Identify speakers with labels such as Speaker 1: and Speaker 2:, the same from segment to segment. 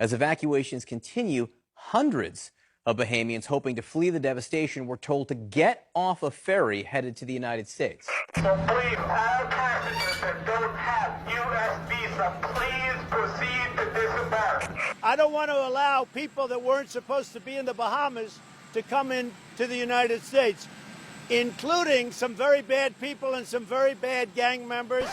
Speaker 1: As evacuations continue, hundreds of Bahamians hoping to flee the devastation were told to get off a ferry headed to the United States.
Speaker 2: So please, all passengers that don't have U.S. visa, please proceed to disembark.
Speaker 3: I don't want to allow people that weren't supposed to be in the Bahamas to come into the United States, including some very bad people and some very bad gang members.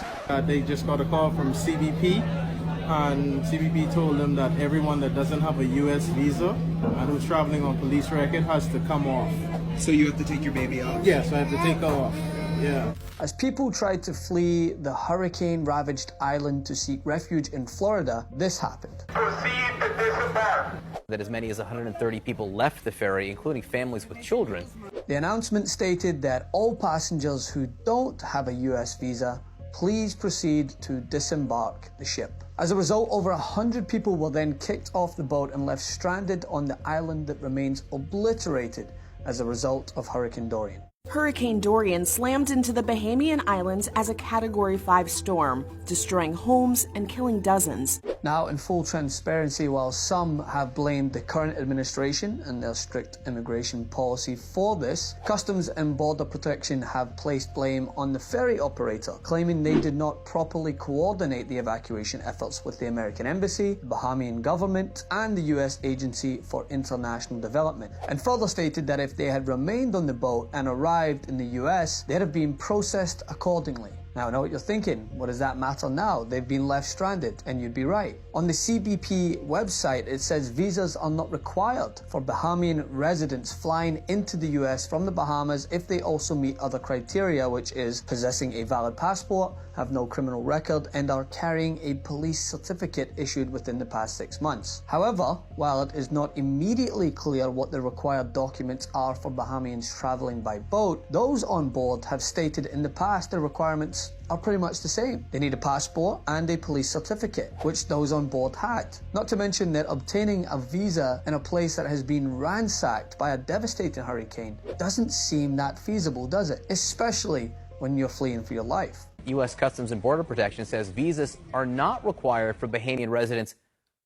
Speaker 4: They just got a call from CBP, and CBP told them that everyone that doesn't have a U.S. visa and who's traveling on police record has to come off.
Speaker 5: So you have to take your baby off?
Speaker 4: Yes, I have to take her off. Yeah.
Speaker 6: As people tried to flee the hurricane-ravaged island to seek refuge in Florida, this happened.
Speaker 2: Proceed to disembark.
Speaker 1: That as many as 130 people left the ferry, including families with children.
Speaker 6: The announcement stated that all passengers who don't have a U.S. visa, please proceed to disembark the ship. As a result, over 100 people were then kicked off the boat and left stranded on the island that remains obliterated as a result of Hurricane Dorian.
Speaker 7: Hurricane Dorian slammed into the Bahamian Islands as a Category 5 storm, destroying homes and killing dozens.
Speaker 6: Now, in full transparency, while some have blamed the current administration and their strict immigration policy for this, Customs and Border Protection have placed blame on the ferry operator, claiming they did not properly coordinate the evacuation efforts with the American Embassy, the Bahamian government, and the U.S. Agency for International Development, and further stated that if they had remained on the boat and arrived in the US, they'd have been processed accordingly. Now, I know what you're thinking. What does that matter now? They've been left stranded, and you'd be right. On the CBP website, it says visas are not required for Bahamian residents flying into the US from the Bahamas if they also meet other criteria, which is possessing a valid passport, have no criminal record, and are carrying a police certificate issued within the past 6 months. However, while it is not immediately clear what the required documents are for Bahamians traveling by boat, those on board have stated in the past the requirements are pretty much the same. They need a passport and a police certificate, which those on board had. Not to mention that obtaining a visa in a place that has been ransacked by a devastating hurricane doesn't seem that feasible, does it? Especially when you're fleeing for your life.
Speaker 1: U.S. Customs and Border Protection says visas are not required for Bahamian residents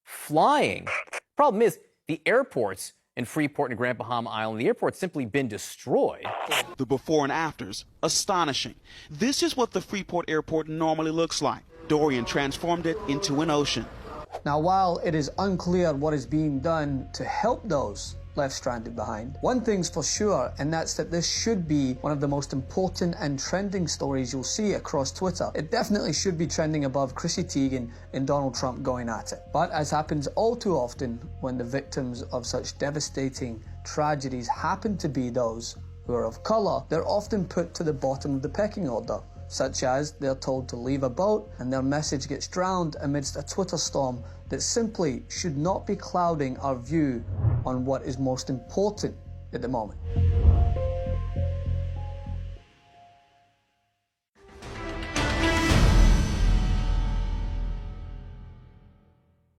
Speaker 1: flying. Problem is, the airports in Freeport and Grand Bahama Island, the airport's simply been destroyed.
Speaker 8: The before and afters, astonishing. This is what the Freeport airport normally looks like. Dorian transformed it into an ocean.
Speaker 6: Now, while it is unclear what is being done to help those left stranded behind, one thing's for sure, and that's that this should be one of the most important and trending stories you'll see across Twitter. It definitely should be trending above Chrissy Teigen and Donald Trump going at it. But as happens all too often when the victims of such devastating tragedies happen to be those who are of colour, they're often put to the bottom of the pecking order, such as they're told to leave a boat and their message gets drowned amidst a Twitter storm that simply should not be clouding our view on what is most important at the moment.